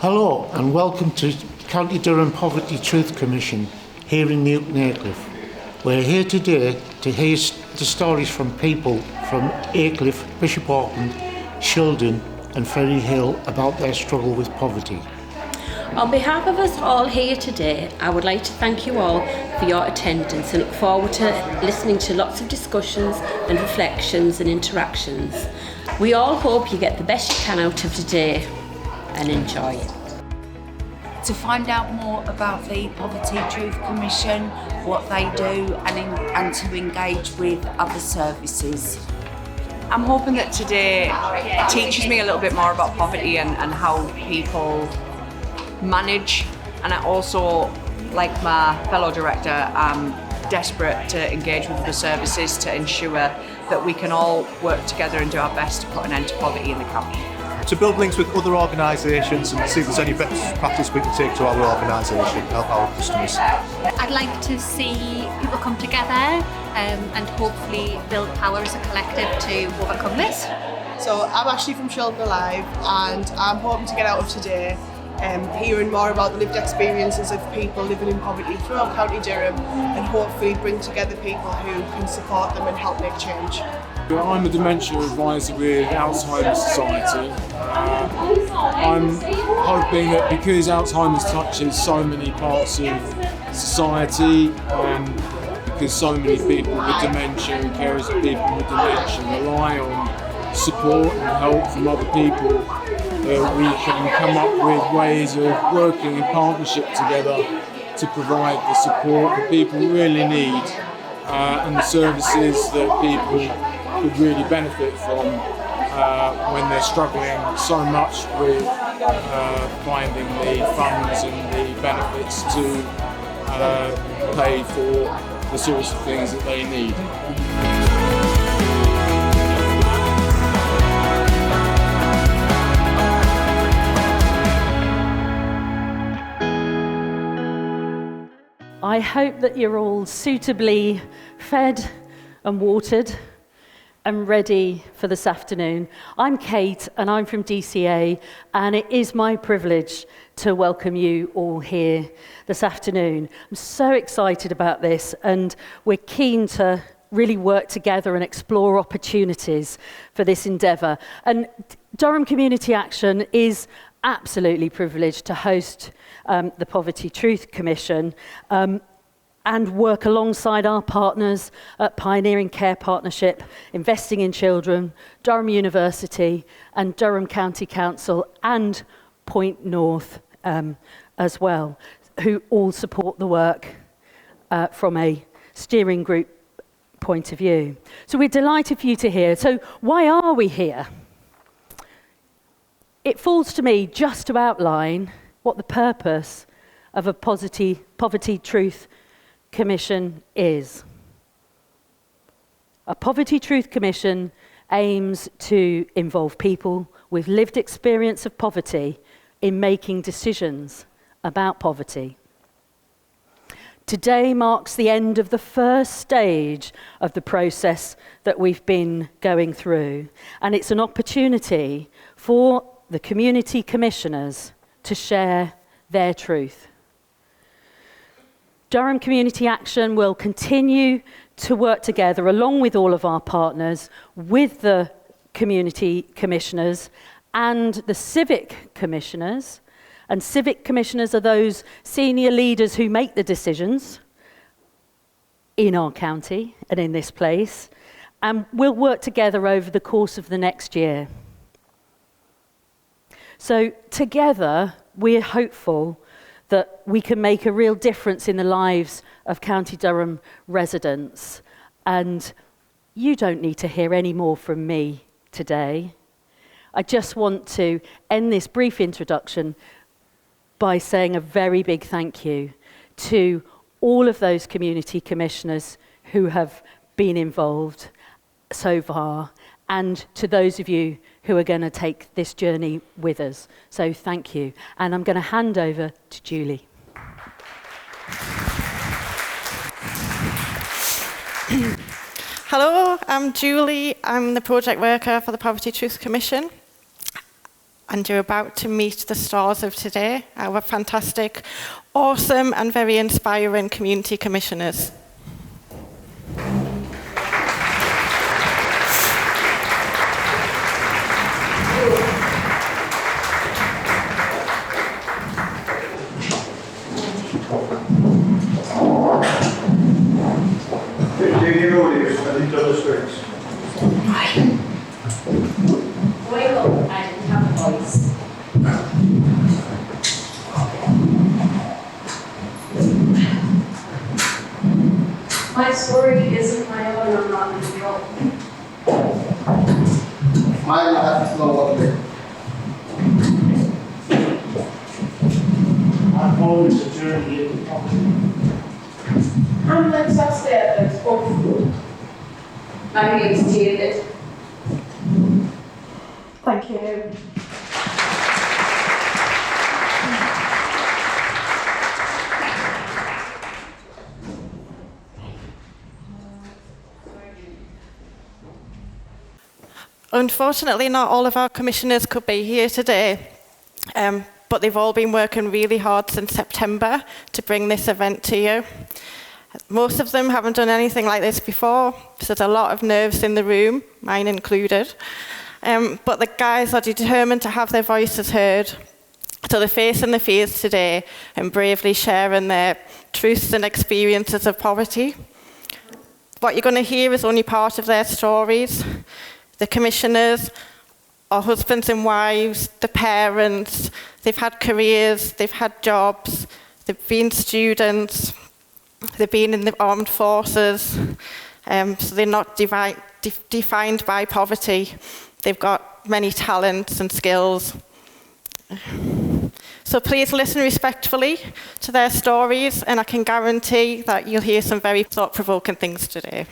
Hello and welcome to County Durham Poverty Truth Commission here in Newton Aycliffe. We're here today to hear the stories from people from Aycliffe, Bishop Auckland, Shildon and Ferry Hill about their struggle with poverty. On behalf of us all here today, I would like to thank you all for your attendance and look forward to listening to lots of discussions and reflections and interactions. We all hope you get the best you can out of today and enjoy. To find out more about the Poverty Truth Commission, what they do, and to engage with other services. I'm hoping that today teaches me a little bit more about poverty and how people manage, and I also, like my fellow director, I'm desperate to engage with the services to ensure that we can all work together and do our best to put an end to poverty in the county. To build links with other organisations and see if there's any best practice we can take to our organisation, help our customers. I'd like to see people come together and hopefully build power as a collective to overcome this. So I'm Ashley from Shildon Alive, and I'm hoping to get out of today hearing more about the lived experiences of people living in poverty throughout County Durham and hopefully bring together people who can support them and help make change. I'm a dementia advisor with Alzheimer's Society. I'm hoping that because Alzheimer's touches so many parts of society and because so many people with dementia and carers of people with dementia rely on support and help from other people, we can come up with ways of working in partnership together to provide the support that people really need and the services that people could really benefit from when they're struggling so much with finding the funds and the benefits to pay for the sorts of things that they need. I hope that you're all suitably fed and watered and ready for this afternoon. I'm Kate and I'm from DCA, and it is my privilege to welcome you all here this afternoon. I'm so excited about this, and we're keen to really work together and explore opportunities for this endeavour. And Durham Community Action is absolutely privileged to host the Poverty Truth Commission and work alongside our partners at Pioneering Care Partnership, Investing in Children, Durham University and Durham County Council and Point North as well, who all support the work from a steering group point of view. So we're delighted for you to hear. So why are we here? It falls to me just to outline what the purpose of a Poverty Truth Commission is. A Poverty Truth Commission aims to involve people with lived experience of poverty in making decisions about poverty. Today marks the end of the first stage of the process that we've been going through, and it's an opportunity for the community commissioners to share their truth. Durham Community Action will continue to work together along with all of our partners, with the community commissioners and the civic commissioners. And civic commissioners are those senior leaders who make the decisions in our county and in this place. And we'll work together over the course of the next year. So together, we're hopeful that we can make a real difference in the lives of County Durham residents. And you don't need to hear any more from me today. I just want to end this brief introduction by saying a very big thank you to all of those community commissioners who have been involved so far, and to those of you who are going to take this journey with us. So thank you. And I'm going to hand over to Julie. Hello, I'm Julie. I'm the project worker for the Poverty Truth Commission. and you're about to meet the stars of today, our fantastic, awesome and very inspiring community commissioners. Growing up, I didn't have a voice. My story isn't my own, I'm not in control. My life is not lovely. I'm always a journey in the poverty. I'm exhausted and spoken. My name is David. Thank you. Unfortunately, not all of our commissioners could be here today, but they've all been working really hard since September to bring this event to you. Most of them haven't done anything like this before, so there's a lot of nerves in the room, mine included. But the guys are determined to have their voices heard. So they're facing the fears today and bravely sharing their truths and experiences of poverty. What you're going to hear is only part of their stories. The commissioners are husbands and wives, the parents, they've had careers, they've had jobs, they've been students, they've been in the armed forces, so they're not defined by poverty. They've got many talents and skills. So please listen respectfully to their stories, and I can guarantee that you'll hear some very thought-provoking things today.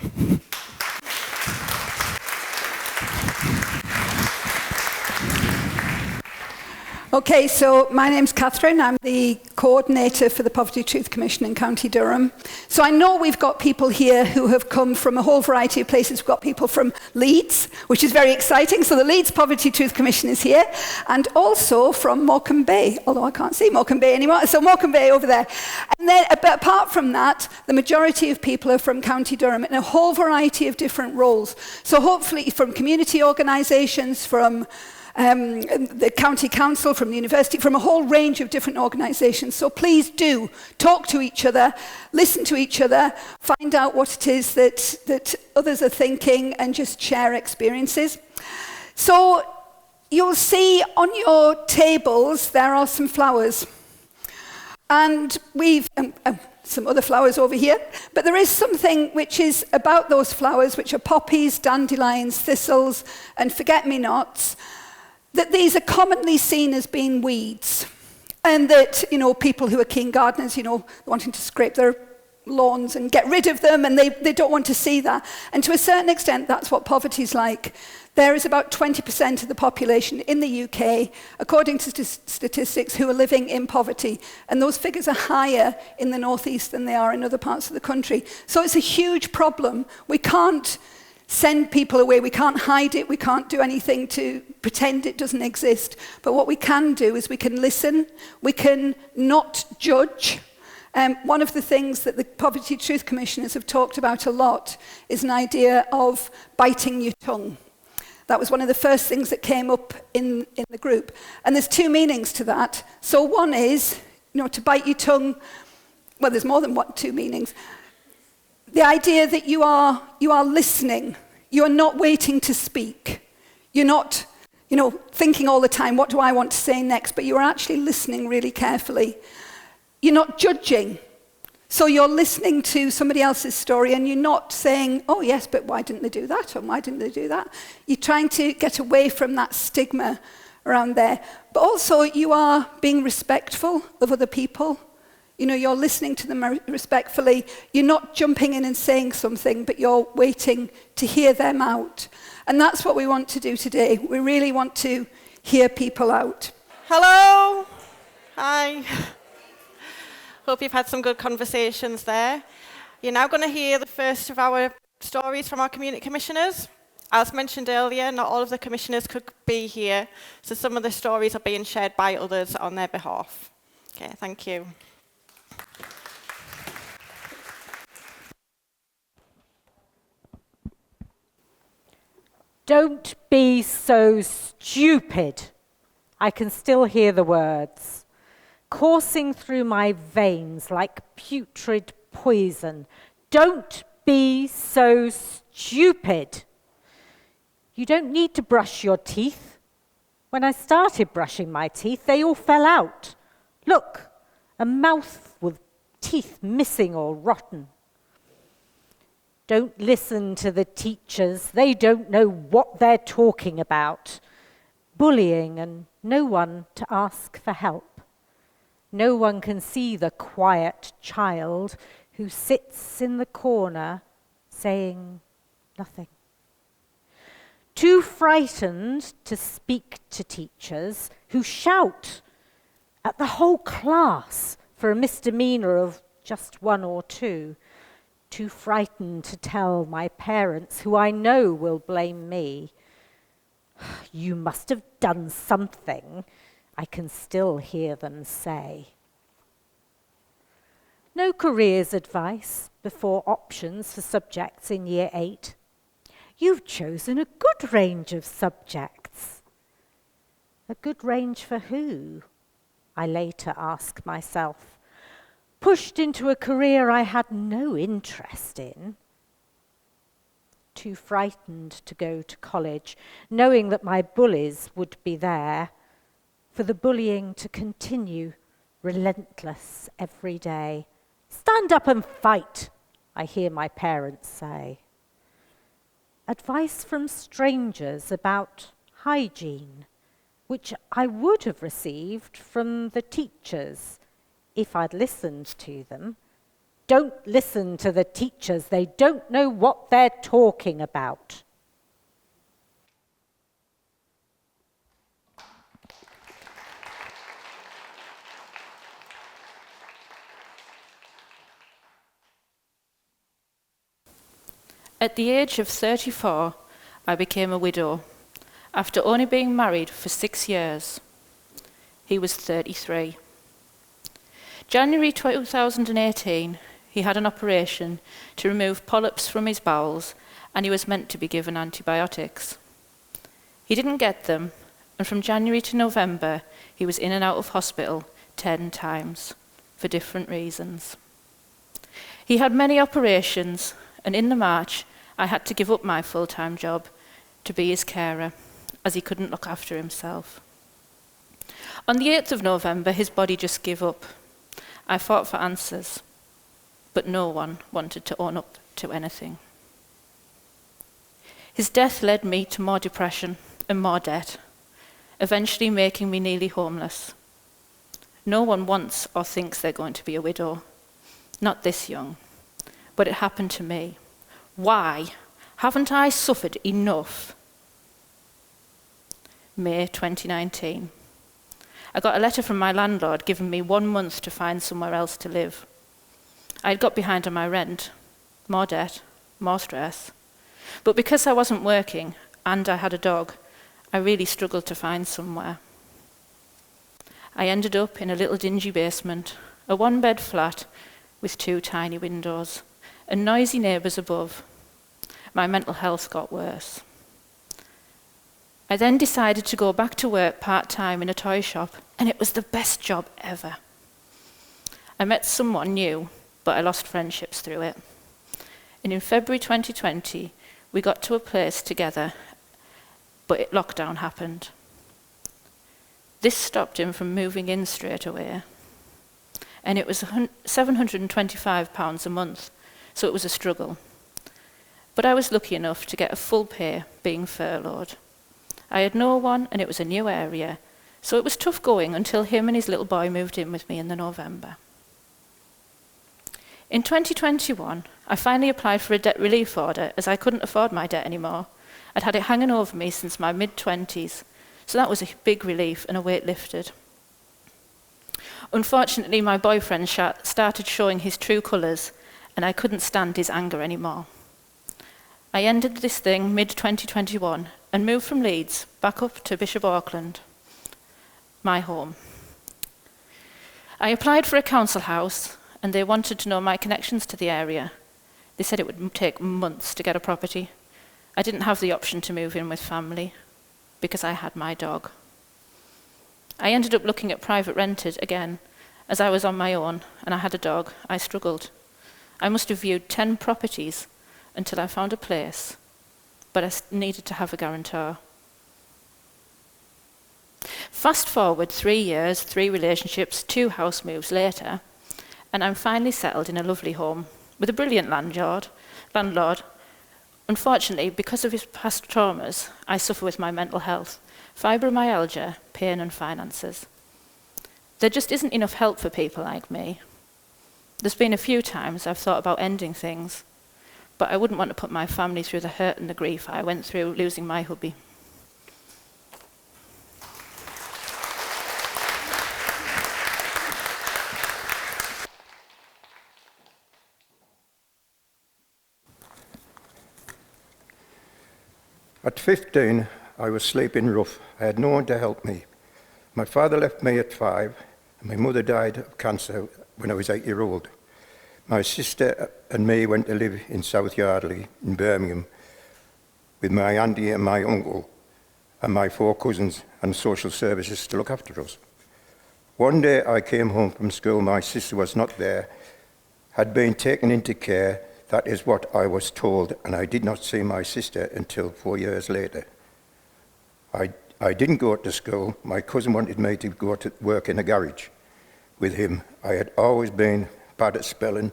Okay, so my name's Catherine. I'm the coordinator for the Poverty Truth Commission in County Durham. So I know we've got people here who have come from a whole variety of places. We've got people from Leeds, which is very exciting. So the Leeds Poverty Truth Commission is here. And also from Morecambe Bay, although I can't see Morecambe Bay anymore. So Morecambe Bay over there. And then, but apart from that, the majority of people are from County Durham in a whole variety of different roles. So hopefully from community organisations, from the county council, from the university, from a whole range of different organisations. So please do talk to each other, listen to each other, find out what it is that others are thinking, and just share experiences. So you'll see on your tables there are some flowers. And we've some other flowers over here, but there is something which is about those flowers, which are poppies, dandelions, thistles, and forget-me-nots, that these are commonly seen as being weeds, and that, you know, people who are keen gardeners, you know, wanting to scrape their lawns and get rid of them, and they don't want to see that. And to a certain extent, that's what poverty's like. There is about 20% of the population in the UK, according to statistics, who are living in poverty, and those figures are higher in the northeast than they are in other parts of the country. So it's a huge problem. We can't send people away, we can't hide it, we can't do anything to pretend it doesn't exist. But what we can do is we can listen, we can not judge. One of the things that the Poverty Truth Commissioners have talked about a lot is an idea of biting your tongue. That was one of the first things that came up in the group. And there's two meanings to that. So one is, you know, to bite your tongue, well, there's more than two meanings. The idea that you are listening. You are not waiting to speak. You're not, you know, thinking all the time, what do I want to say next? But you're actually listening really carefully. You're not judging. So you're listening to somebody else's story and you're not saying, oh yes, but why didn't they do that? Or why didn't they do that? You're trying to get away from that stigma around there. But also you are being respectful of other people. You know, you're listening to them respectfully. You're not jumping in and saying something, but you're waiting to hear them out. And that's what we want to do today. We really want to hear people out. Hello. Hi. Hope you've had some good conversations there. You're now going to hear the first of our stories from our community commissioners. As mentioned earlier, not all of the commissioners could be here, so some of the stories are being shared by others on their behalf. Okay, thank you. Don't be so stupid. I can still hear the words, coursing through my veins like putrid poison. Don't be so stupid. You don't need to brush your teeth. When I started brushing my teeth, they all fell out. Look, a mouth with teeth missing or rotten. Don't listen to the teachers. They don't know what they're talking about. Bullying and no one to ask for help. No one can see the quiet child who sits in the corner saying nothing. Too frightened to speak to teachers who shout at the whole class for a misdemeanor of just 1 or 2. Too frightened to tell my parents, who I know will blame me. You must have done something, I can still hear them say. No careers advice before options for subjects in Year 8. You've chosen a good range of subjects. A good range for who? I later ask myself. Pushed into a career I had no interest in. Too frightened to go to college, knowing that my bullies would be there, for the bullying to continue, relentless every day. Stand up and fight, I hear my parents say. Advice from strangers about hygiene, which I would have received from the teachers if I'd listened to them. Don't listen to the teachers. They don't know what they're talking about. At the age of 34, I became a widow, after only being married for 6 years. He was 33. January 2018, he had an operation to remove polyps from his bowels, and he was meant to be given antibiotics. He didn't get them, and from January to November, he was in and out of hospital 10 times, for different reasons. He had many operations, and in the March, I had to give up my full-time job to be his carer, as he couldn't look after himself. On the 8th of November, his body just gave up. I fought for answers, but no one wanted to own up to anything. His death led me to more depression and more debt, eventually making me nearly homeless. No one wants or thinks they're going to be a widow, not this young, but it happened to me. Why? Haven't I suffered enough? May 2019. I got a letter from my landlord giving me 1 month to find somewhere else to live. I had got behind on my rent, more debt, more stress. But because I wasn't working and I had a dog, I really struggled to find somewhere. I ended up in a little dingy basement, a 1-bed flat with 2 tiny windows, and noisy neighbours above. My mental health got worse. I then decided to go back to work part-time in a toy shop, and it was the best job ever. I met someone new, but I lost friendships through it. And in February 2020, we got to a place together, but lockdown happened. This stopped him from moving in straight away. And it was £725 a month, so it was a struggle. But I was lucky enough to get a full pay being furloughed. I had no one, and it was a new area, so it was tough going until him and his little boy moved in with me in the November. In 2021, I finally applied for a debt relief order as I couldn't afford my debt anymore. I'd had it hanging over me since my mid-20s, so that was a big relief and a weight lifted. Unfortunately, my boyfriend started showing his true colours, and I couldn't stand his anger anymore. I ended this thing mid-2021 and moved from Leeds back up to Bishop Auckland, my home. I applied for a council house and they wanted to know my connections to the area. They said it would take months to get a property. I didn't have the option to move in with family because I had my dog. I ended up looking at private rented again. As I was on my own and I had a dog, I struggled. I must have viewed 10 properties until I found a place, but I needed to have a guarantor. Fast forward 3 years, 3 relationships, 2 house moves later, and I'm finally settled in a lovely home with a brilliant landlord. Unfortunately, because of his past traumas, I suffer with my mental health, fibromyalgia, pain and finances. There just isn't enough help for people like me. There's been a few times I've thought about ending things, but I wouldn't want to put my family through the hurt and the grief I went through losing my hubby. At 15, I was sleeping rough. I had no one to help me. My father left me at 5, and my mother died of cancer when I was 8-year-old. My sister and me went to live in South Yardley in Birmingham with my auntie and my uncle and my 4 cousins and social services to look after us. One day I came home from school, my sister was not there, had been taken into care. That is what I was told, and I did not see my sister until 4 years later. I didn't go to school. My cousin wanted me to go to work in a garage with him. I had always been bad at spelling,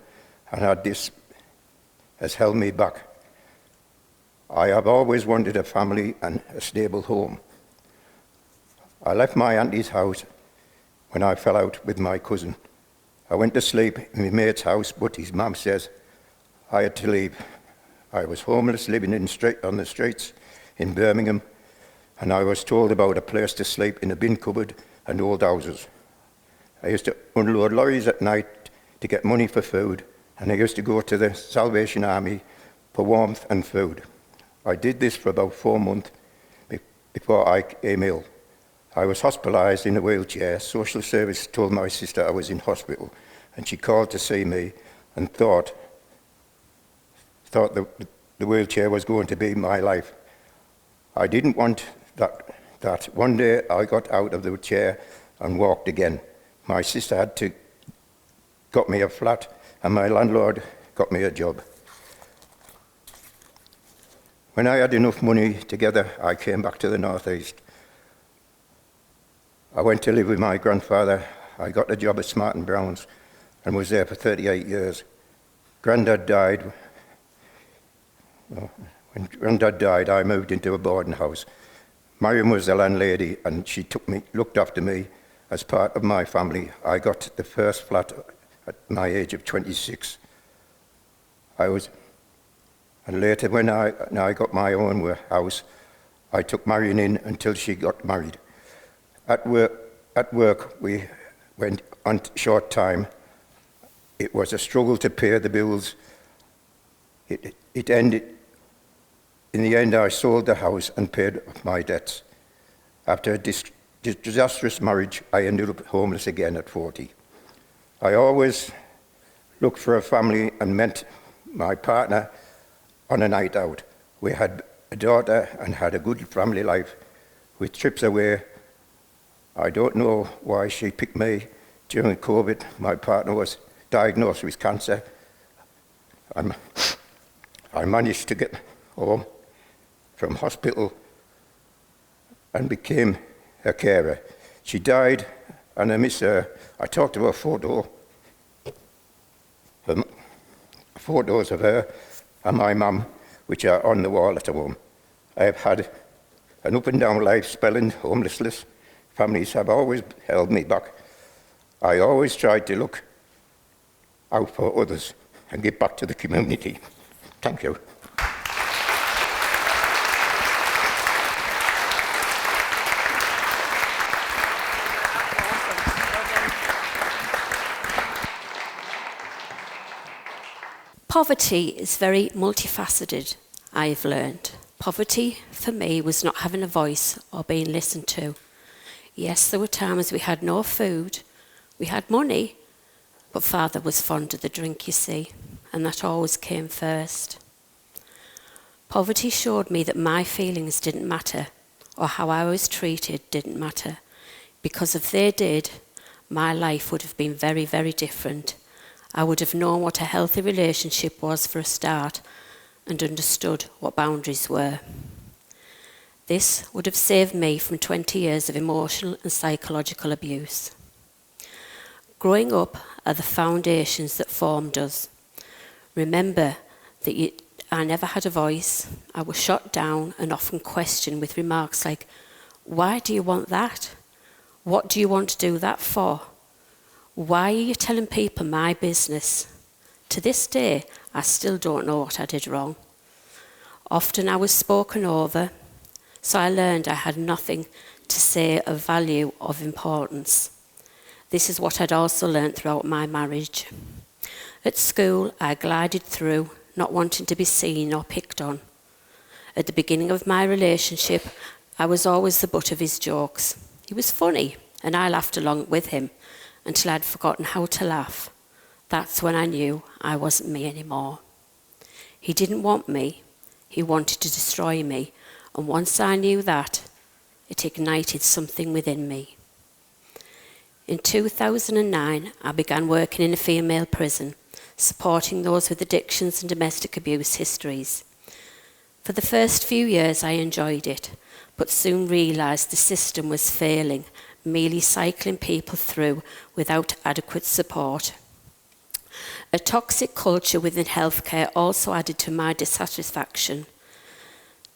and this has held me back. I have always wanted a family and a stable home. I left my auntie's house when I fell out with my cousin. I went to sleep in my mate's house, but his mum says I had to leave. I was homeless, living on the streets in Birmingham, and I was told about a place to sleep in a bin cupboard and old houses. I used to unload lorries at night to get money for food, and I used to go to the Salvation Army for warmth and food. I did this for about 4 months before I came ill. I was hospitalised in a wheelchair. Social service told my sister I was in hospital, and she called to see me and thought the wheelchair was going to be my life. I didn't want that. One day I got out of the chair and walked again. My sister got me a flat, and my landlord got me a job. When I had enough money together, I came back to the northeast. I went to live with my grandfather. I got a job at Smart & Brown's and was there for 38 years. Grandad died. When Grandad died, I moved into a boarding house. Marion was the landlady, and she looked after me as part of my family. I got the first flat at my age of 26. And later, when I got my own house, I took Marion in until she got married. At work, we went on short time. It was a struggle to pay the bills. It ended. In the end, I sold the house and paid off my debts. After a disastrous marriage, I ended up homeless again at 40. I always looked for a family and met my partner on a night out. We had a daughter and had a good family life with trips away. I don't know why she picked me. During COVID, my partner was diagnosed with cancer. I managed to get home from hospital and became her carer. She died, and I miss her. I took to her photos of her and my mum, which are on the wall at home. I have had an up and down life, spelling, homelessness. Families have always held me back. I always tried to look out for others and give back to the community. Thank you. Poverty is very multifaceted, I have learned. Poverty for me was not having a voice or being listened to. Yes, there were times we had no food, we had money, but Father was fond of the drink, you see, and that always came first. Poverty showed me that my feelings didn't matter, or how I was treated didn't matter, because if they did, my life would have been very, very different. I would have known what a healthy relationship was for a start, and understood what boundaries were. This would have saved me from 20 years of emotional and psychological abuse. Growing up are the foundations that formed us. Remember that I never had a voice. I was shot down and often questioned with remarks like, "Why do you want that? What do you want to do that for? Why are you telling people my business?" To this day, I still don't know what I did wrong. Often I was spoken over, so I learned I had nothing to say of value, of importance. This is what I'd also learned throughout my marriage. At school, I glided through, not wanting to be seen or picked on. At the beginning of my relationship, I was always the butt of his jokes. He was funny, and I laughed along with him until I'd forgotten how to laugh. That's when I knew I wasn't me anymore. He didn't want me. He wanted to destroy me. And once I knew that, it ignited something within me. In 2009, I began working in a female prison, supporting those with addictions and domestic abuse histories. For the first few years, I enjoyed it, but soon realised the system was failing, merely cycling people through without adequate support. A toxic culture within healthcare also added to my dissatisfaction.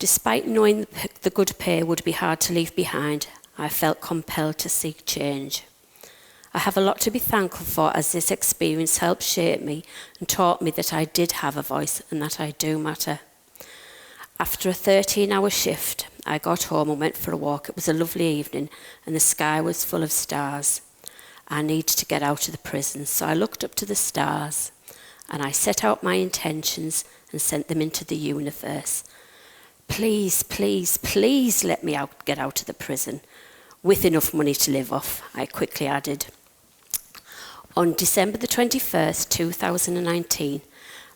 Despite knowing the good pay would be hard to leave behind, I felt compelled to seek change. I have a lot to be thankful for, as this experience helped shape me and taught me that I did have a voice and that I do matter. After a 13-hour shift, I got home and went for a walk. It was a lovely evening and the sky was full of stars. I needed to get out of the prison, so I looked up to the stars and I set out my intentions and sent them into the universe. Please, please, please let me get out of the prison, with enough money to live off, I quickly added. On December the 21st, 2019,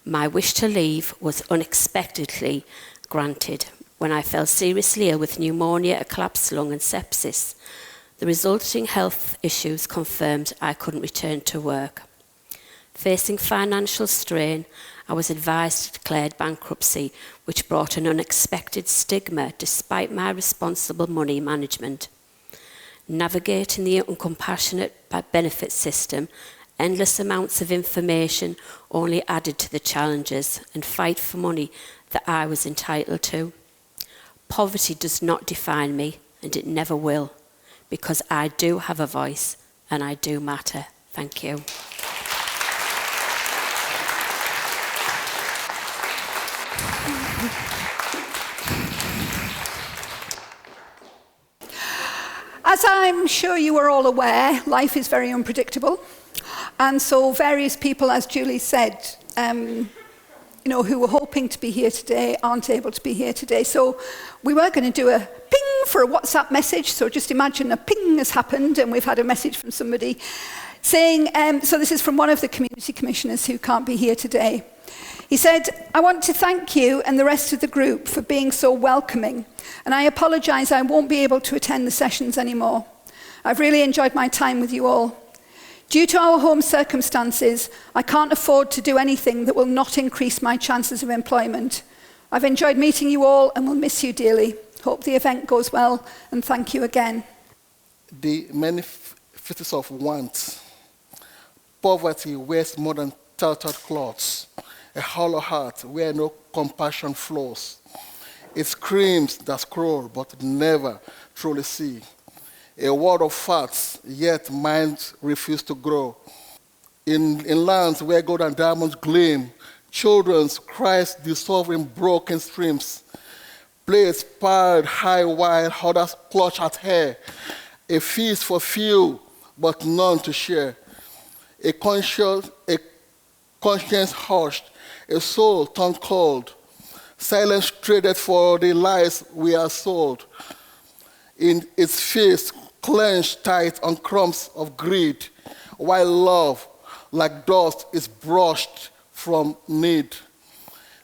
my wish to leave was unexpectedly granted when I fell seriously ill with pneumonia, a collapsed lung and sepsis. The resulting health issues confirmed I couldn't return to work. Facing financial strain, I was advised to declare bankruptcy, which brought an unexpected stigma despite my responsible money management. Navigating the uncompassionate benefit system, endless amounts of information only added to the challenges and fight for money that I was entitled to. Poverty does not define me, and it never will, because I do have a voice and I do matter. Thank you. As I'm sure you are all aware, life is very unpredictable. And so various people, as Julie said, who were hoping to be here today aren't able to be here today. So we were going to do a ping for a WhatsApp message. So just imagine a ping has happened and we've had a message from somebody saying, so this is from one of the community commissioners who can't be here today. He said, "I want to thank you and the rest of the group for being so welcoming, and I apologise I won't be able to attend the sessions anymore. I've really enjoyed my time with you all. Due to our home circumstances, I can't afford to do anything that will not increase my chances of employment. I've enjoyed meeting you all and will miss you dearly. Hope the event goes well, and thank you again." The manifestations of want. Poverty wears more than tattered clothes, a hollow heart where no compassion flows. It screams that scroll but never truly see. A world of facts, yet minds refuse to grow. In lands where gold and diamonds gleam, children's cries dissolve in broken streams. Plates piled high while others clutch at hair. A feast for few, but none to share. A conscience hushed, a soul turned cold. Silence traded for the lies we are sold. In its face, clenched tight on crumbs of greed, while love, like dust, is brushed from need.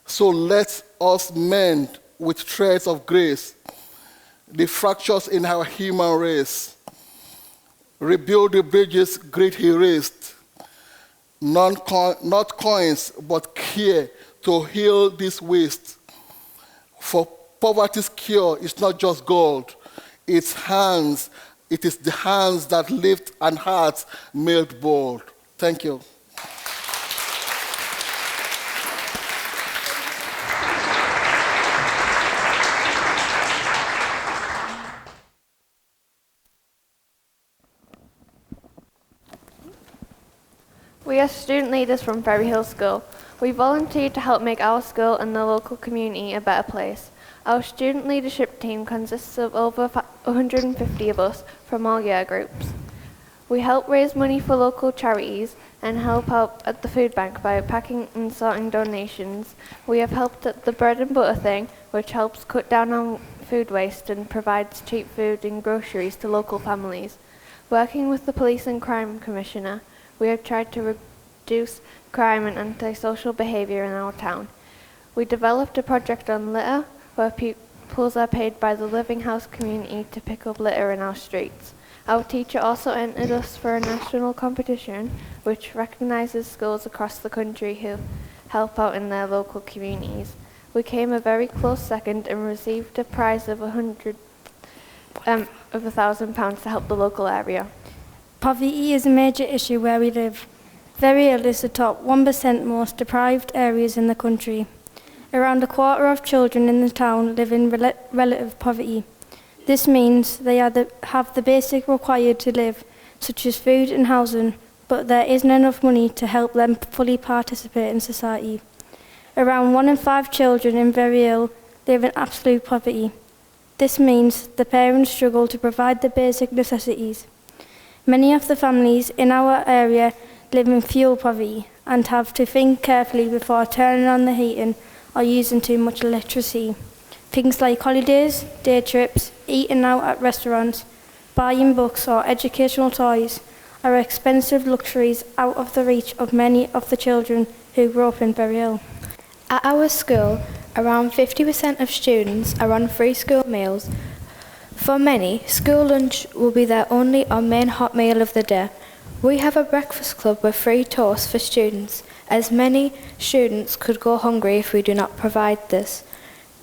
So let us mend with threads of grace the fractures in our human race. Rebuild the bridges great erased. Not coins, but care to heal this waste. For poverty's cure is not just gold, it's hands. It is the hands that lift and hearts made bold. Thank you. We are student leaders from Ferry Hill School. We volunteered to help make our school and the local community a better place. Our student leadership team consists of over 150 of us from all year groups. We help raise money for local charities and help out at the food bank by packing and sorting donations. We have helped at the bread and butter thing, which helps cut down on food waste and provides cheap food and groceries to local families. Working with the Police and Crime Commissioner, we have tried to reduce crime and antisocial behaviour in our town. We developed a project on litter, where pupils are paid by the Living House community to pick up litter in our streets. Our teacher also entered us for a national competition, which recognises schools across the country who help out in their local communities. We came a very close second and received a prize of £1,000 to help the local area. Poverty is a major issue where we live. Ferry Hill is the top 1% most deprived areas in the country. Around a quarter of children in the town live in relative poverty. This means they have the basic required to live, such as food and housing, but there isn't enough money to help them fully participate in society. Around 1 in 5 children in Ferry Hill live in absolute poverty. This means the parents struggle to provide the basic necessities. Many of the families in our area live in fuel poverty and have to think carefully before turning on the heating or using too much electricity. Things like holidays, day trips, eating out at restaurants, buying books or educational toys are expensive luxuries out of the reach of many of the children who grow up in Ferry Hill. At our school, around 50% of students are on free school meals. For many, school lunch will be their only or main hot meal of the day. We have a breakfast club with free toast for students, as many students could go hungry if we do not provide this.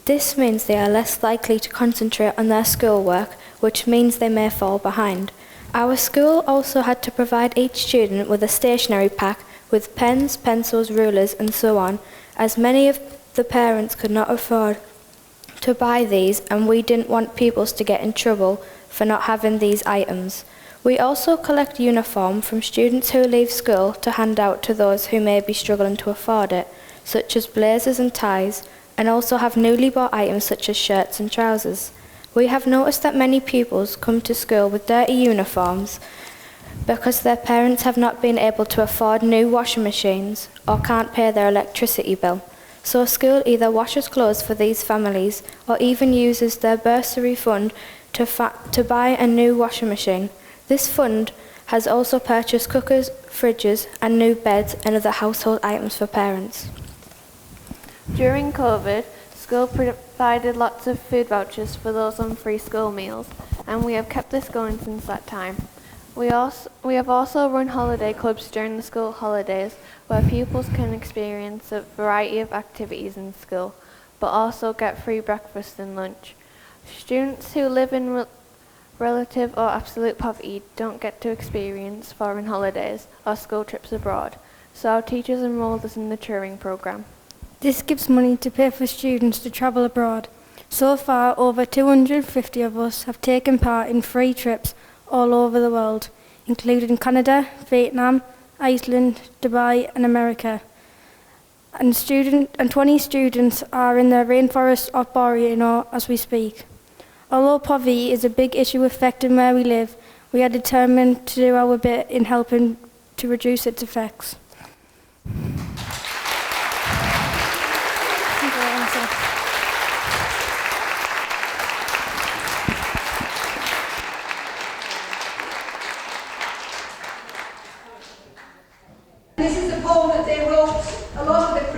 This means they are less likely to concentrate on their schoolwork, which means they may fall behind. Our school also had to provide each student with a stationery pack with pens, pencils, rulers and so on, as many of the parents could not afford to buy these, and we didn't want pupils to get in trouble for not having these items. We also collect uniform from students who leave school to hand out to those who may be struggling to afford it, such as blazers and ties, and also have newly bought items such as shirts and trousers. We have noticed that many pupils come to school with dirty uniforms because their parents have not been able to afford new washing machines or can't pay their electricity bill. So school either washes clothes for these families or even uses their bursary fund to buy a new washing machine. This fund has also purchased cookers, fridges and new beds and other household items for parents. During COVID, school provided lots of food vouchers for those on free school meals, and we have kept this going since that time. We have also run holiday clubs during the school holidays where pupils can experience a variety of activities in school, but also get free breakfast and lunch. Students who live in relative or absolute poverty don't get to experience foreign holidays or school trips abroad, so our teachers enrolled us in the touring programme. This gives money to pay for students to travel abroad. So far, over 250 of us have taken part in free trips all over the world, including Canada, Vietnam, Iceland, Dubai and America. And 20 students are in the rainforest of Borneo as we speak. Although poverty is a big issue affecting where we live, we are determined to do our bit in helping to reduce its effects.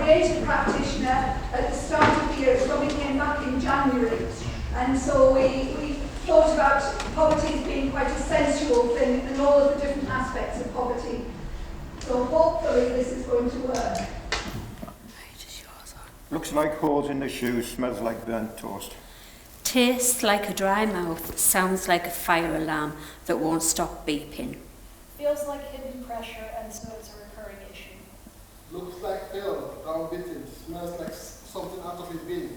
created practitioner at the start of the year, so we came back in January. And so we thought about poverty as being quite a sensual thing and all of the different aspects of poverty. So hopefully this is going to work. Looks like holes in the shoes, smells like burnt toast. Tastes like a dry mouth, sounds like a fire alarm that won't stop beeping. Feels like hidden pressure, and so it's a recurring issue. Looks like hell, downbeaten, smells like something out of a bin.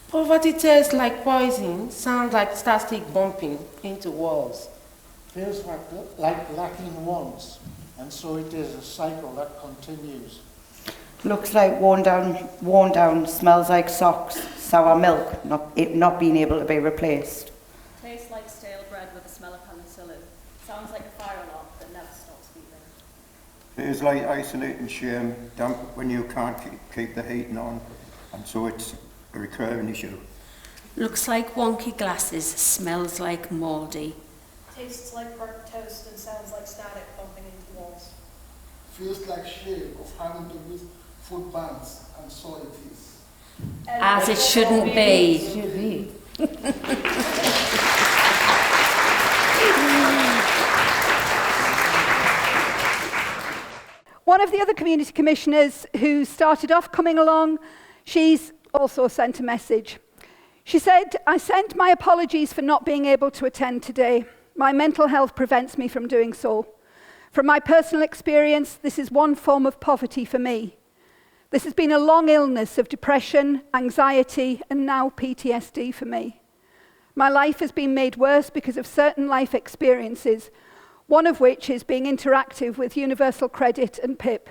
Poverty tastes like poison, sounds like static bumping into walls. Feels like lacking wants, and so it is a cycle that continues. Looks like worn down, smells like socks, sour milk, not being able to be replaced. Tastes like stale bread with the smell of penicillin. Sounds like a fire alarm that never stops beeping. Feels like isolating shame, damp when you can't keep the heating on, and so it's a recurring issue. Looks like wonky glasses, smells like mouldy. Tastes like burnt toast and sounds like static bumping into walls. Feels like shame of having to use food banks, and so it is. As it shouldn't be. One of the other community commissioners who started off coming along, she's also sent a message. She said, "I sent my apologies for not being able to attend today. My mental health prevents me from doing so. From my personal experience, this is one form of poverty for me. This has been a long illness of depression, anxiety, and now PTSD for me. My life has been made worse because of certain life experiences, one of which is being interactive with Universal Credit and PIP.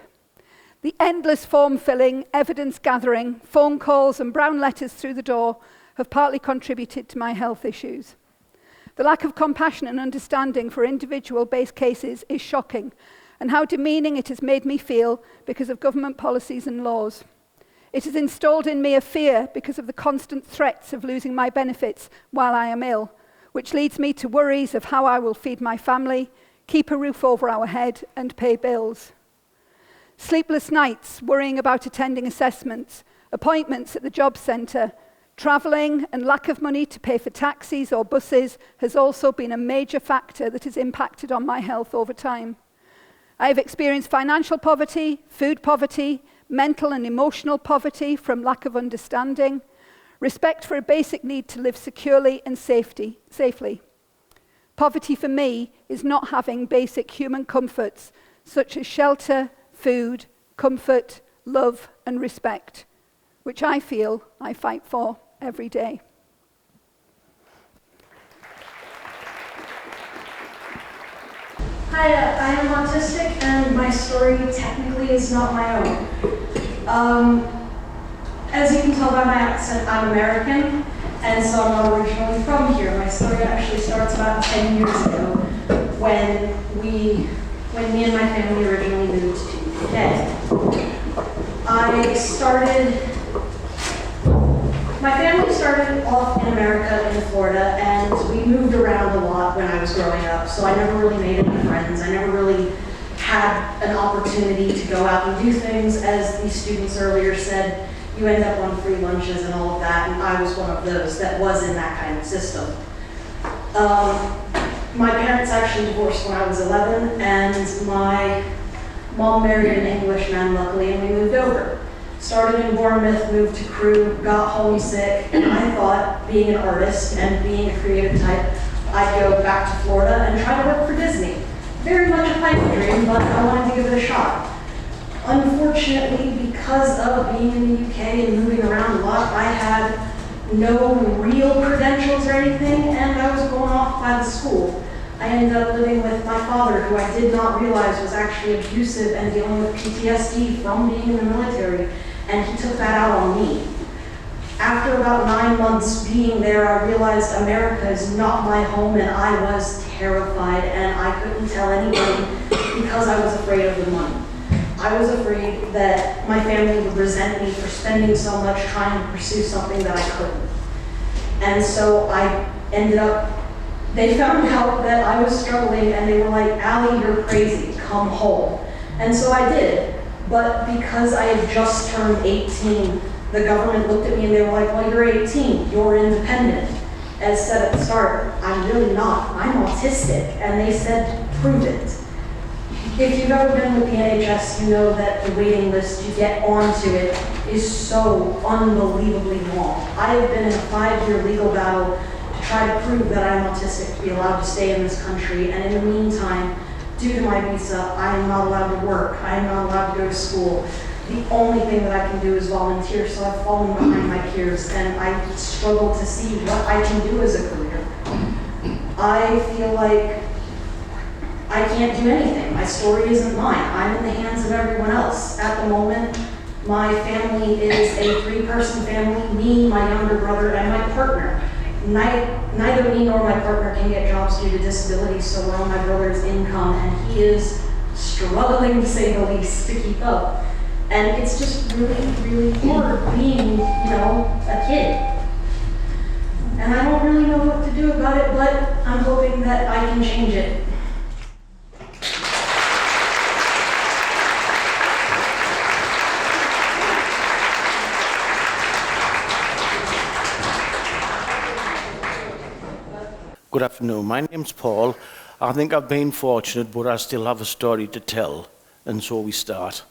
The endless form filling, evidence gathering, phone calls, and brown letters through the door have partly contributed to my health issues. The lack of compassion and understanding for individual-based cases is shocking, and how demeaning it has made me feel because of government policies and laws. It has installed in me a fear because of the constant threats of losing my benefits while I am ill, which leads me to worries of how I will feed my family, keep a roof over our head, and pay bills. Sleepless nights, worrying about attending assessments, appointments at the job centre, travelling and lack of money to pay for taxis or buses has also been a major factor that has impacted on my health over time. I have experienced financial poverty, food poverty, mental and emotional poverty from lack of understanding, respect for a basic need to live securely and safely. Poverty for me is not having basic human comforts such as shelter, food, comfort, love and respect, which I feel I fight for every day. Hi, I am autistic and my story technically is not my own. As you can tell by my accent, I'm American, and so I'm not originally from here. My story actually starts about 10 years ago when me and my family originally moved to the UK. My family started off in America in Florida, and we moved around a lot when I was growing up, so I never really made any friends. I never really had an opportunity to go out and do things. As the students earlier said, you end up on free lunches and all of that, and I was one of those that was in that kind of system. My parents actually divorced when I was 11, and my mom married an Englishman, luckily, and we moved over. Started in Bournemouth, moved to Crewe, got homesick, and I thought, being an artist and being a creative type, I'd go back to Florida and try to work for Disney. Very much a pipe dream, but I wanted to give it a shot. Unfortunately, because of being in the UK and moving around a lot, I had no real credentials or anything, and I was going off by the school. I ended up living with my father, who I did not realize was actually abusive and dealing with PTSD from being in the military, and he took that out on me. After about 9 months being there, I realized America is not my home, and I was terrified, and I couldn't tell anybody because I was afraid of the money. I was afraid that my family would resent me for spending so much trying to pursue something that I couldn't. And so I ended up, they found out that I was struggling, and they were like, "Allie, you're crazy, come home." And so I did. But because I had just turned 18, the government looked at me and they were like, well, you're 18, you're independent. As said at the start, I'm really not. I'm autistic. And they said, prove it. If you've ever been with the NHS, you know that the waiting list to get onto it is so unbelievably long. I have been in a 5-year legal battle to try to prove that I'm autistic to be allowed to stay in this country. And in the meantime, due to my visa, I am not allowed to work. I am not allowed to go to school. The only thing that I can do is volunteer, so I've fallen behind my peers, and I struggle to see what I can do as a career. I feel like I can't do anything. My story isn't mine. I'm in the hands of everyone else. At the moment, my family is a 3-person family, me, my younger brother, and my partner. Neither me nor my partner can get jobs due to disability, so we're on my brother's income, and he is struggling, to say the least, to keep up. And it's just really, really hard being, a kid. And I don't really know what to do about it, but I'm hoping that I can change it. Good afternoon, my name's Paul. I think I've been fortunate, but I still have a story to tell, and so we start.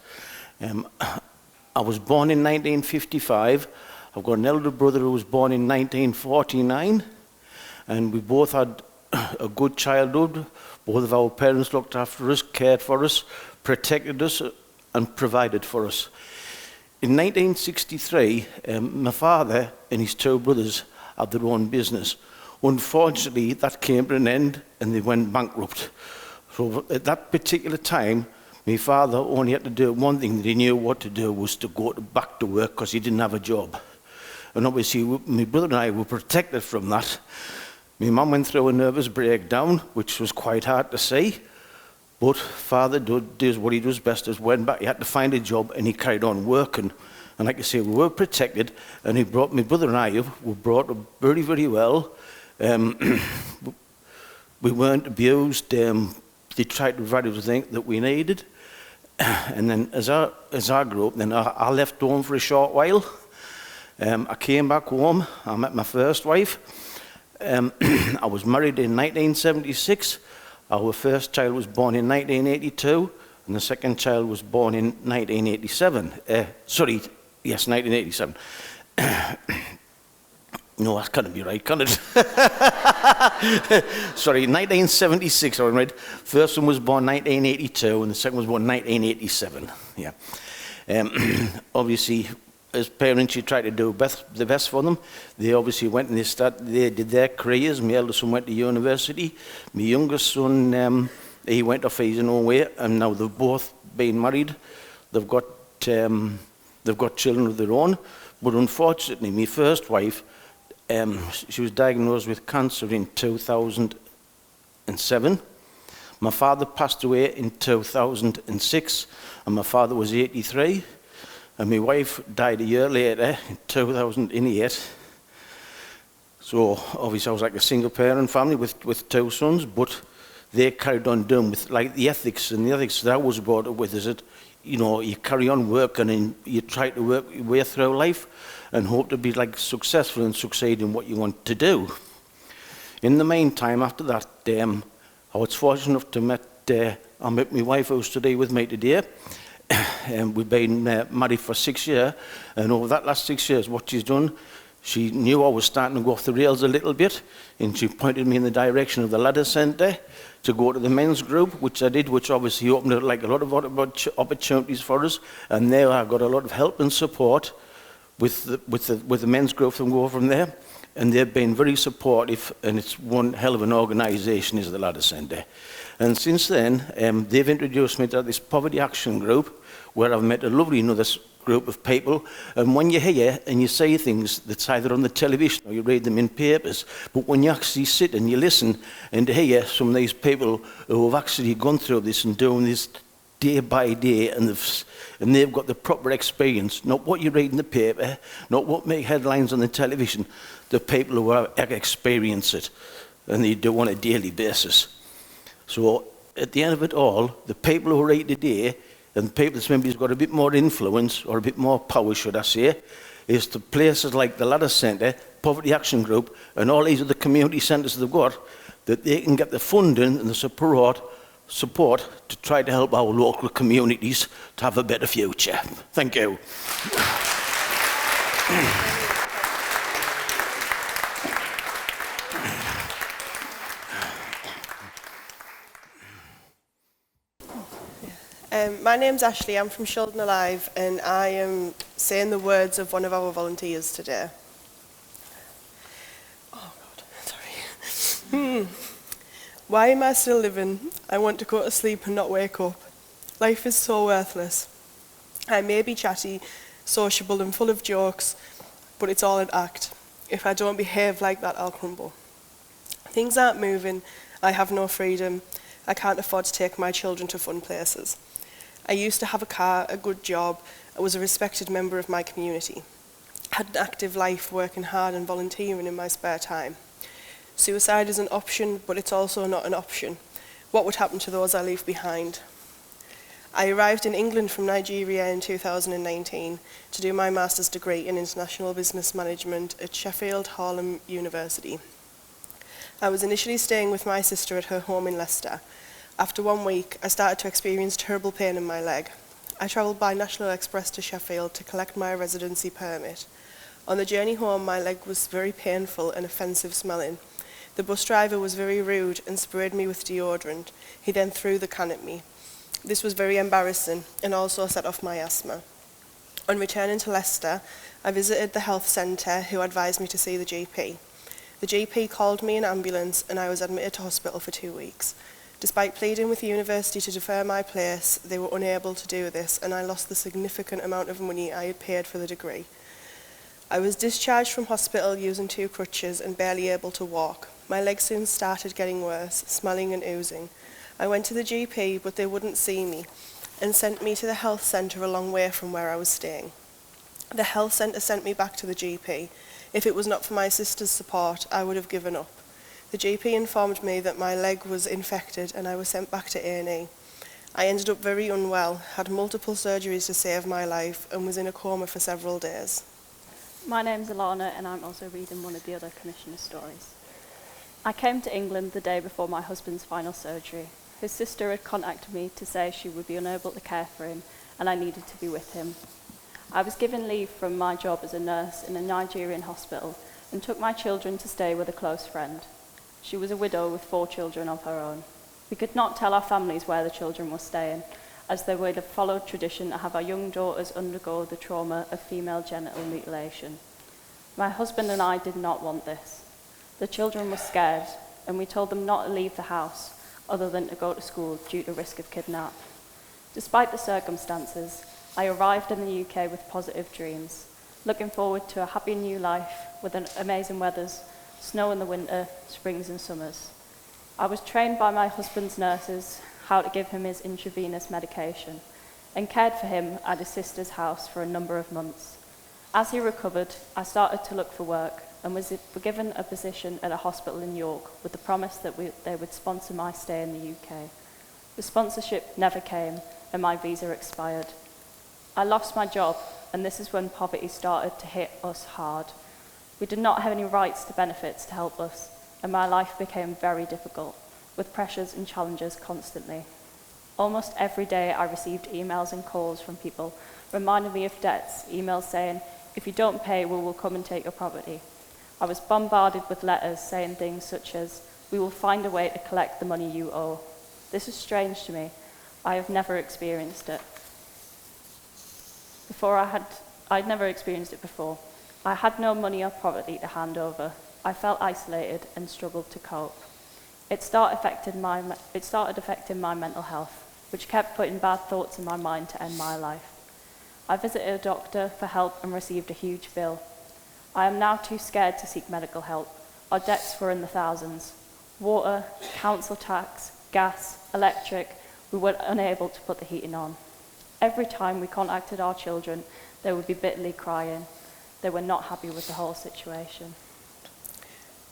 I was born in 1955. I've got an elder brother who was born in 1949, and we both had a good childhood. Both of our parents looked after us, cared for us, protected us, and provided for us. In 1963, my father and his 2 brothers had their own business. Unfortunately, that came to an end and they went bankrupt. So at that particular time, my father only had to do one thing that he knew what to do, was to go back to work because he didn't have a job. And obviously, my brother and I were protected from that. My mum went through a nervous breakdown, which was quite hard to see. But father does what he does best, is went back, he had to find a job and he carried on working. And like I say, we were protected, and he brought, my brother and I were brought up very, very well. We weren't abused. They tried to provide everything that we needed. And then as I grew up, then I left home for a short while. I came back home. I met my first wife. I was married in 1976. Our first child was born in 1982, and the second child was born in 1987. 1987. No, that can't be right, can it? Sorry, 1976 I was married. First one was born 1982 and the second was born 1987. Yeah. Obviously, as parents, you try to do the best for them. They obviously went and they did their careers. My eldest son went to university. My youngest son, he went off his own way, and now they've both been married. They've got children of their own. But unfortunately, my first wife, she was diagnosed with cancer in 2007. My father passed away in 2006, and my father was 83. And my wife died a year later, in 2008. So obviously I was like a single parent family with 2 sons, but they carried on doing with like the ethics that I was brought up with is that, you carry on working and you try to work your way through life and hope to be like successful and succeed in what you want to do. In the meantime, after that, I was fortunate enough to I met my wife who's today with me today. And we've been married for 6 years, and over that last 6 years, what she's done, she knew I was starting to go off the rails a little bit, and she pointed me in the direction of the Ladder Centre to go to the men's group, which I did, which obviously opened up like a lot of opportunities for us, and there I got a lot of help and support with the men's group and go from there. And they've been very supportive, and it's one hell of an organisation, is the Ladder Centre. And since then, they've introduced me to this Poverty Action Group, where I've met a lovely another group of people. And when you hear and you say things that's either on the television or you read them in papers, but when you actually sit and you listen and hear some of these people who have actually gone through this and doing this day by day, and they've got the proper experience, not what you read in the paper, not what make headlines on the television, the people who experience it, and they do on a daily basis. So at the end of it all, the people who are here today and people that's maybe got a bit more influence or a bit more power, should I say, is to places like the Ladder Centre, Poverty Action Group, and all these other community centres they've got, that they can get the funding and the support to try to help our local communities to have a better future. Thank you. My name's Ashley, I'm from Children Alive, and I am saying the words of one of our volunteers today. Oh God, sorry. Why am I still living? I want to go to sleep and not wake up. Life is so worthless. I may be chatty, sociable and full of jokes, but it's all an act. If I don't behave like that, I'll crumble. Things aren't moving, I have no freedom, I can't afford to take my children to fun places. I used to have a car, a good job, I was a respected member of my community. I had an active life, working hard and volunteering in my spare time. Suicide is an option, but it's also not an option. What would happen to those I leave behind? I arrived in England from Nigeria in 2019 to do my master's degree in International Business Management at Sheffield Hallam University. I was initially staying with my sister at her home in Leicester. After 1 week, I started to experience terrible pain in my leg. I travelled by National Express to Sheffield to collect my residency permit. On the journey home, my leg was very painful and offensive smelling. The bus driver was very rude and sprayed me with deodorant. He then threw the can at me. This was very embarrassing and also set off my asthma. On returning to Leicester, I visited the health centre, who advised me to see the GP. The GP called me an ambulance and I was admitted to hospital for 2 weeks. Despite pleading with the university to defer my place, they were unable to do this, and I lost the significant amount of money I had paid for the degree. I was discharged from hospital using 2 crutches and barely able to walk. My legs soon started getting worse, smelling and oozing. I went to the GP, but they wouldn't see me, and sent me to the health centre a long way from where I was staying. The health centre sent me back to the GP. If it was not for my sister's support, I would have given up. The GP informed me that my leg was infected and I was sent back to A&E. I ended up very unwell, had multiple surgeries to save my life, and was in a coma for several days. My name's Alana and I'm also reading one of the other Commissioner's stories. I came to England the day before my husband's final surgery. His sister had contacted me to say she would be unable to care for him and I needed to be with him. I was given leave from my job as a nurse in a Nigerian hospital and took my children to stay with a close friend. She was a widow with 4 children of her own. We could not tell our families where the children were staying, as they would have followed tradition to have our young daughters undergo the trauma of female genital mutilation. My husband and I did not want this. The children were scared, and we told them not to leave the house, other than to go to school due to risk of kidnap. Despite the circumstances, I arrived in the UK with positive dreams, looking forward to a happy new life with amazing weathers, snow in the winter, springs and summers. I was trained by my husband's nurses how to give him his intravenous medication and cared for him at his sister's house for a number of months. As he recovered, I started to look for work and was given a position at a hospital in York with the promise that they would sponsor my stay in the UK. The sponsorship never came and my visa expired. I lost my job, and this is when poverty started to hit us hard. We did not have any rights to benefits to help us, and my life became very difficult, with pressures and challenges constantly. Almost every day I received emails and calls from people reminding me of debts, emails saying, "If you don't pay, we will come and take your property." I was bombarded with letters saying things such as, "We will find a way to collect the money you owe." This is strange to me. I have never experienced it. I'd never experienced it before. I had no money or property to hand over. I felt isolated and struggled to cope. It started affecting my mental health, which kept putting bad thoughts in my mind to end my life. I visited a doctor for help and received a huge bill. I am now too scared to seek medical help. Our debts were in the thousands. Water, council tax, gas, electric, we were unable to put the heating on. Every time we contacted our children, they would be bitterly crying. They were not happy with the whole situation.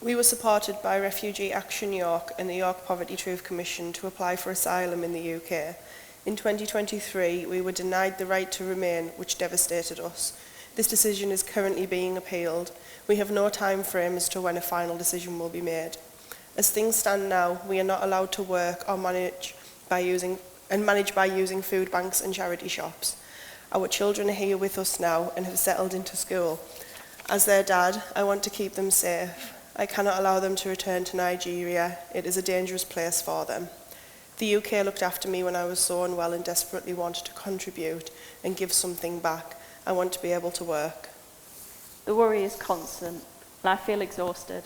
We were supported by Refugee Action York and the York Poverty Truth Commission to apply for asylum in the UK. In 2023, we were denied the right to remain, which devastated us. This decision is currently being appealed. We have no time frame as to when a final decision will be made. As things stand now, we are not allowed to work or manage by using food banks and charity shops. Our children are here with us now and have settled into school. As their dad, I want to keep them safe. I cannot allow them to return to Nigeria. It is a dangerous place for them. The UK looked after me when I was so unwell and desperately wanted to contribute and give something back. I want to be able to work. The worry is constant, and I feel exhausted,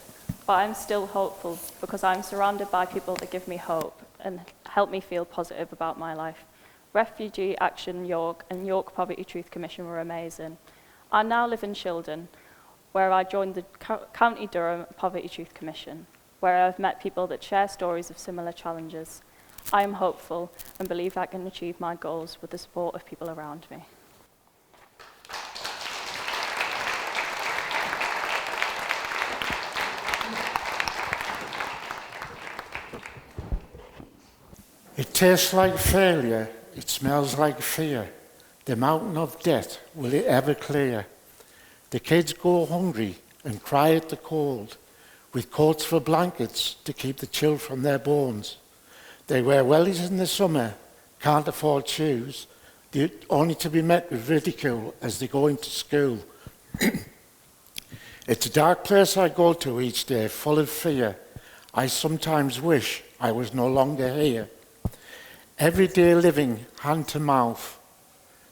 but I'm still hopeful because I'm surrounded by people that give me hope and help me feel positive about my life. Refugee Action York and York Poverty Truth Commission were amazing. I now live in Shildon, where I joined the County Durham Poverty Truth Commission, where I've met people that share stories of similar challenges. I am hopeful and believe I can achieve my goals with the support of people around me. It tastes like failure, it smells like fear. The mountain of debt, will it ever clear? The kids go hungry and cry at the cold, with coats for blankets to keep the chill from their bones. They wear wellies in the summer, can't afford shoes, only to be met with ridicule as they go into school. It's a dark place I go to each day, full of fear. I sometimes wish I was no longer here. Everyday living, hand to mouth.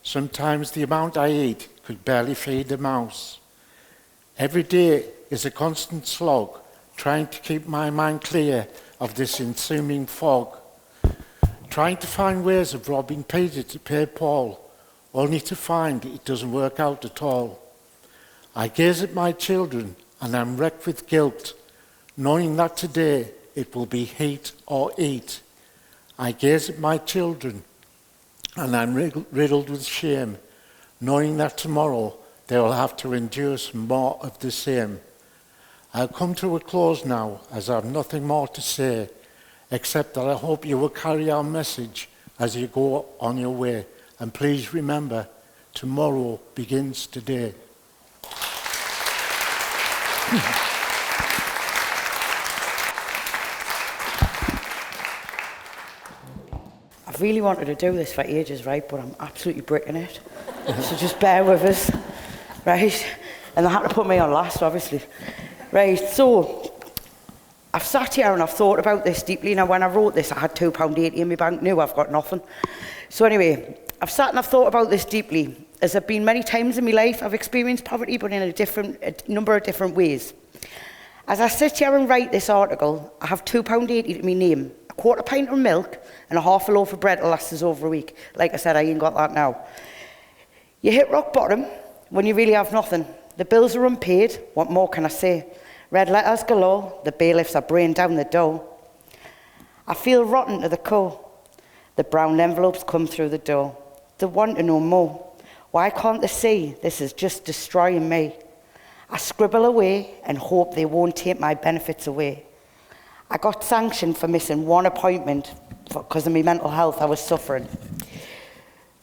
Sometimes the amount I eat could barely feed a mouse. Every day is a constant slog, trying to keep my mind clear of this consuming fog. Trying to find ways of robbing Peter to pay Paul, only to find it doesn't work out at all. I gaze at my children and I'm wrecked with guilt, knowing that today it will be heat or eat. I gaze at my children and I'm riddled with shame, knowing that tomorrow they will have to endure some more of the same. I'll come to a close now, as I have nothing more to say, except that I hope you will carry our message as you go on your way. And please remember, tomorrow begins today. I've really wanted to do this for ages, right, but I'm absolutely bricking it. So just bear with us, right? And they had to put me on last, obviously. Right, so I've sat here and I've thought about this deeply. Now, when I wrote this, I had £2.80 in my bank. Now I've got nothing. So anyway, I've sat and I've thought about this deeply. As there have been many times in my life, I've experienced poverty, but in a number of different ways. As I sit here and write this article, I have £2.80 to my name, a quarter pint of milk, and a half a loaf of bread to last us over a week. Like I said, I ain't got that now. You hit rock bottom when you really have nothing. The bills are unpaid. What more can I say? Red letters galore. The bailiffs are braying down the door. I feel rotten to the core. The brown envelopes come through the door. They want to know more. Why can't they see this is just destroying me? I scribble away and hope they won't take my benefits away. I got sanctioned for missing one appointment because of my mental health I was suffering.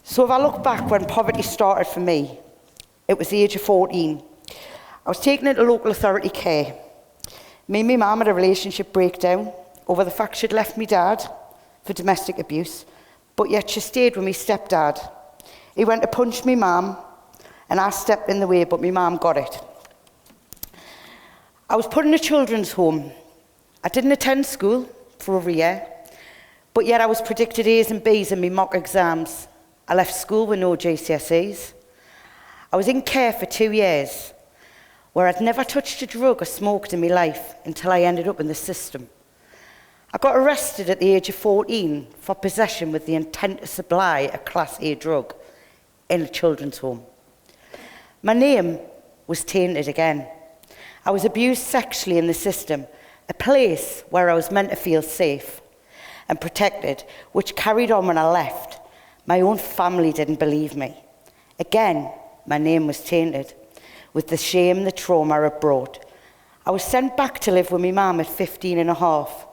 So if I look back when poverty started for me, it was the age of 14. I was taken into local authority care. Me and my mum had a relationship breakdown over the fact she'd left me dad for domestic abuse, but yet she stayed with me stepdad. He went to punch me mum, and I stepped in the way, but my mum got it. I was put in a children's home. I didn't attend school for over a year, but yet I was predicted A's and B's in my mock exams. I left school with no GCSEs. I was in care for 2 years, where I'd never touched a drug or smoked in my life until I ended up in the system. I got arrested at the age of 14 for possession with the intent to supply a Class A drug in a children's home. My name was tainted again. I was abused sexually in the system, a place where I was meant to feel safe and protected, which carried on when I left. My own family didn't believe me. Again, my name was tainted with the shame the trauma it brought. I was sent back to live with my mum at 15 and a half,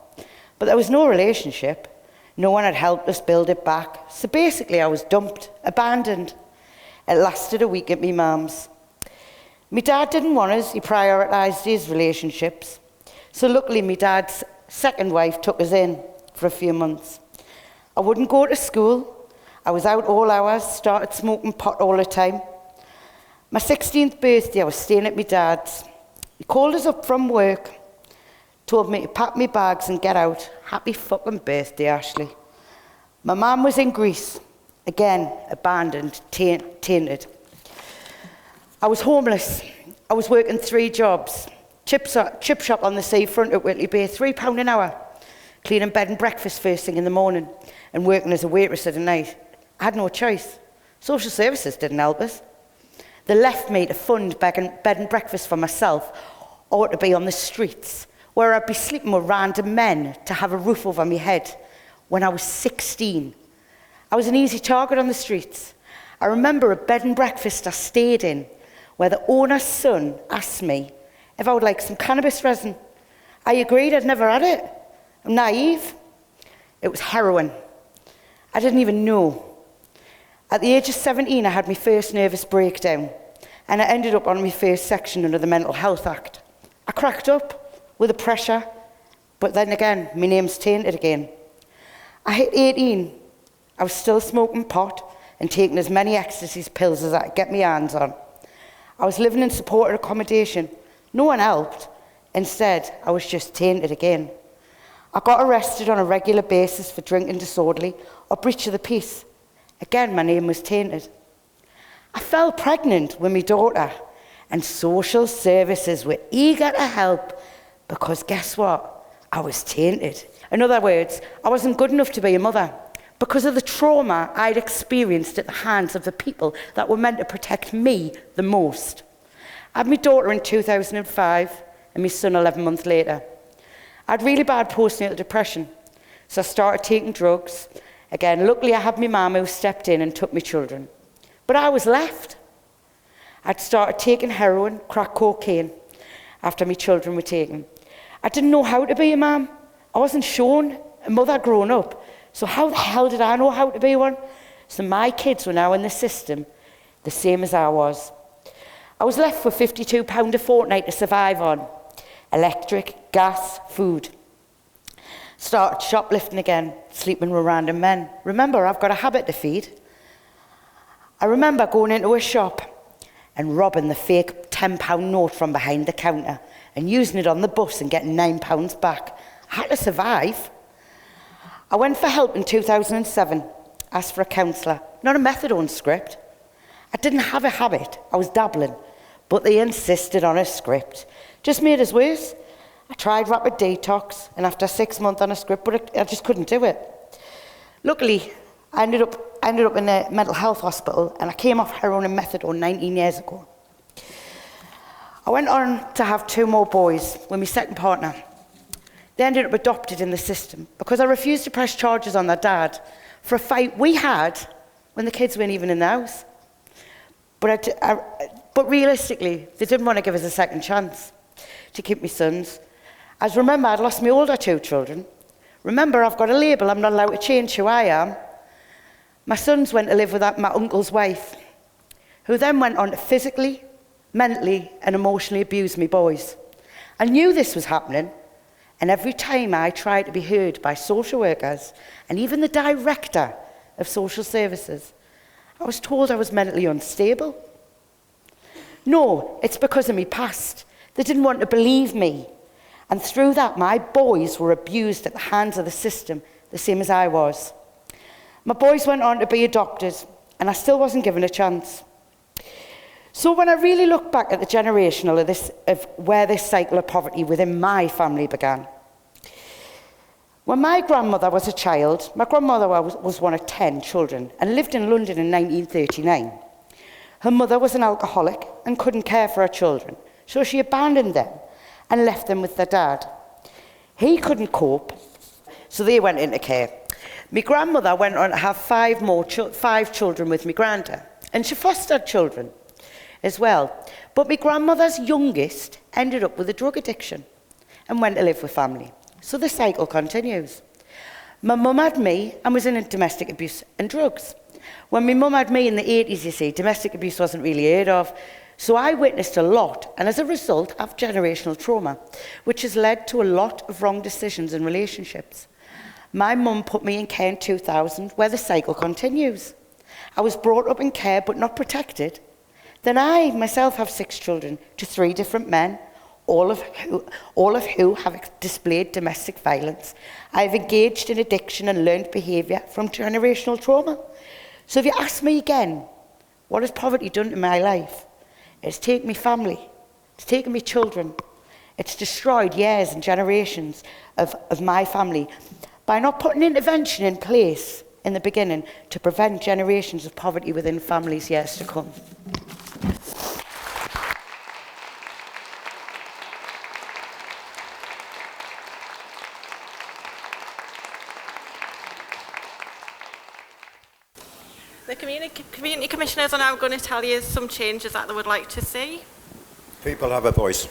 but there was no relationship. No one had helped us build it back. So basically I was dumped, abandoned. It lasted a week at me mum's. My dad didn't want us, he prioritised his relationships. So luckily my dad's second wife took us in for a few months. I wouldn't go to school. I was out all hours, started smoking pot all the time. My 16th birthday, I was staying at my dad's. He called us up from work, told me to pack my bags and get out. Happy fucking birthday, Ashley. My mum was in Greece, again, abandoned, tainted. I was homeless. I was working 3 jobs. Chip shop on the seafront at Whitley Bay, £3 an hour. Cleaning bed and breakfast first thing in the morning and working as a waitress at night. I had no choice. Social services didn't help us. They left me to fund bed and breakfast for myself or to be on the streets, where I'd be sleeping with random men to have a roof over my head when I was 16. I was an easy target on the streets. I remember a bed and breakfast I stayed in where the owner's son asked me if I would like some cannabis resin. I agreed, I'd never had it. I'm naive. It was heroin. I didn't even know. At the age of 17, I had my first nervous breakdown, and I ended up on my first section under the Mental Health Act. I cracked up with the pressure, but then again, my name's tainted again. I hit 18. I was still smoking pot and taking as many ecstasy pills as I could get my hands on. I was living in supported accommodation. No one helped. Instead, I was just tainted again. I got arrested on a regular basis for drinking disorderly or breach of the peace. Again, my name was tainted. I fell pregnant with my daughter, and social services were eager to help because guess what? I was tainted. In other words, I wasn't good enough to be a mother because of the trauma I'd experienced at the hands of the people that were meant to protect me the most. I had my daughter in 2005 and my son 11 months later. I had really bad postnatal depression, so I started taking drugs. Again, luckily I had my mum who stepped in and took my children. But I was left. I'd started taking heroin, crack cocaine, after my children were taken. I didn't know how to be a mum. I wasn't shown a mother growing up. So how the hell did I know how to be one? So my kids were now in the system, the same as I was. I was left with £52 a fortnight to survive on. Electric, gas, food. Started shoplifting again, sleeping with random men. Remember, I've got a habit to feed. I remember going into a shop and robbing the fake £10 note from behind the counter and using it on the bus and getting £9 back. I had to survive. I went for help in 2007, asked for a counsellor, not a methadone script. I didn't have a habit, I was dabbling, but they insisted on a script. Just made us worse. I tried rapid detox, and after 6 months on a script, but I just couldn't do it. Luckily, I ended up in a mental health hospital, and I came off heroin and methadone 19 years ago. I went on to have 2 more boys with my second partner. They ended up adopted in the system because I refused to press charges on their dad for a fight we had when the kids weren't even in the house. But realistically, they didn't want to give us a second chance to keep my sons. As remember, I'd lost my older 2 children. Remember, I've got a label, I'm not allowed to change who I am. My sons went to live with my uncle's wife, who then went on to physically, mentally and emotionally abuse me boys. I knew this was happening, and every time I tried to be heard by social workers and even the director of social services, I was told I was mentally unstable. No, it's because of my past. They didn't want to believe me. And through that, my boys were abused at the hands of the system, the same as I was. My boys went on to be adopted, and I still wasn't given a chance. So when I really look back at the generational of where this cycle of poverty within my family began, when my grandmother was a child, my grandmother was one of 10 children and lived in London in 1939. Her mother was an alcoholic and couldn't care for her children, so she abandoned them and left them with their dad. He couldn't cope, so they went into care. My grandmother went on to have 5 children with my granda, and she fostered children as well. But my grandmother's youngest ended up with a drug addiction and went to live with family. So the cycle continues. My mum had me and was in domestic abuse and drugs. When my mum had me in the 80s, you see, domestic abuse wasn't really heard of. So I witnessed a lot, and as a result, I have generational trauma, which has led to a lot of wrong decisions in relationships. My mum put me in care in 2000, where the cycle continues. I was brought up in care, but not protected. Then I myself have 6 children to 3 different men, all of who have displayed domestic violence. I've engaged in addiction and learned behaviour from generational trauma. So if you ask me again, what has poverty done to my life? It's taken me family, it's taken me children, it's destroyed years and generations of my family by not putting intervention in place in the beginning to prevent generations of poverty within families years to come. The community commissioners are now going to tell you some changes that they would like to see. People have a voice.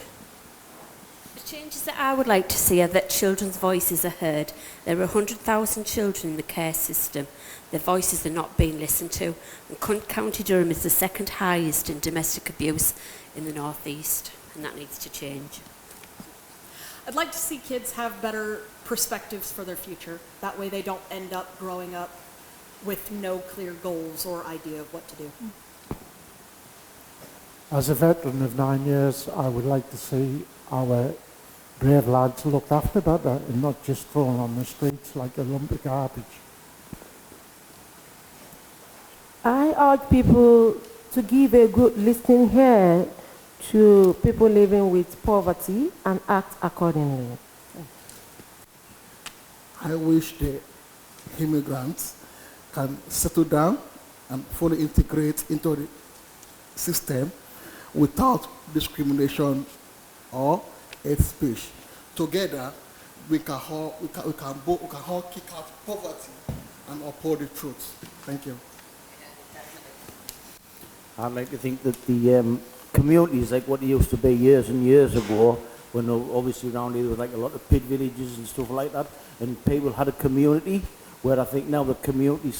The changes that I would like to see are that children's voices are heard. There are 100,000 children in the care system. Their voices are not being listened to. And County Durham is the second highest in domestic abuse in the North East, and that needs to change. I'd like to see kids have better perspectives for their future. That way they don't end up growing up with no clear goals or idea of what to do. As a veteran of 9 years, I would like to see our brave lads looked after better and not just thrown on the streets like a lump of garbage. I urge people to give a good listening ear to people living with poverty and act accordingly. I wish the immigrants can settle down and fully integrate into the system without discrimination or hate speech. Together, we can all kick out poverty and uphold the truth. Thank you. I'd like to think that the communities, like what they used to be years and years ago, when obviously around here there was like a lot of pit villages and stuff like that, and people had a community, where I think now the community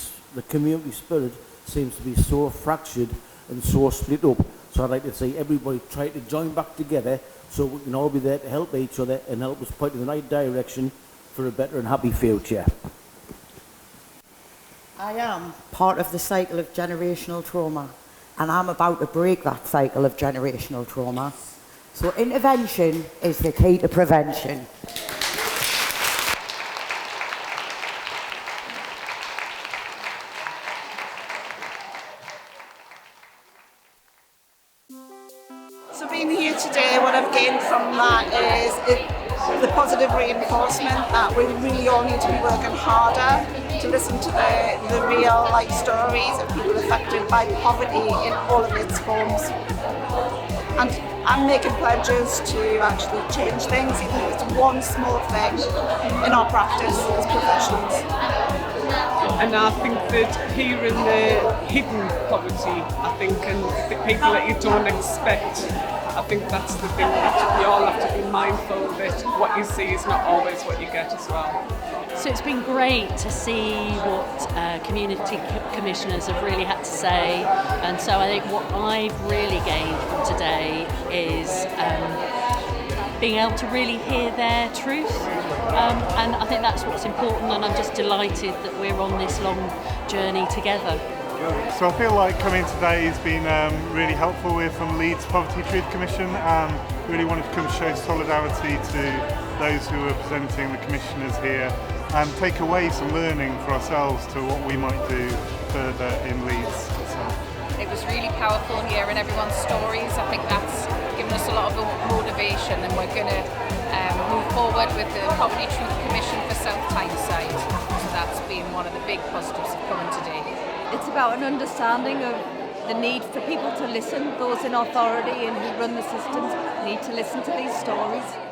spirit seems to be so fractured and so split up. So I'd like to see everybody try to join back together so we can all be there to help each other and help us point in the right direction for a better and happy future. I am part of the cycle of generational trauma, and I'm about to break that cycle of generational trauma. So intervention is the key to prevention. So being here today, what I've gained from that is the positive reinforcement that we really all need to be working harder to listen to the real life stories of people affected by poverty in all of its forms. And I'm making pledges to actually change things, even if it's one small thing in our practice as professionals. And I think that hearing the hidden poverty, I think, and the people that you don't expect, I think that's the thing that we all have to be mindful that what you see is not always what you get as well. So it's been great to see what community commissioners have really had to say, and so I think what I've really gained from today is being able to really hear their truth, and I think that's what's important, and I'm just delighted that we're on this long journey together. So I feel like coming today has been really helpful. We're from Leeds Poverty Truth Commission and really wanted to come show solidarity to those who are presenting the commissioners here and take away some learning for ourselves to what we might do further in Leeds. So. It was really powerful hearing everyone's stories. I think that's given us a lot of motivation, and we're going to move forward with the Poverty Truth Commission for South Tyneside. So that's been one of the big positives of coming today. It's about an understanding of the need for people to listen. Those in authority and who run the systems need to listen to these stories.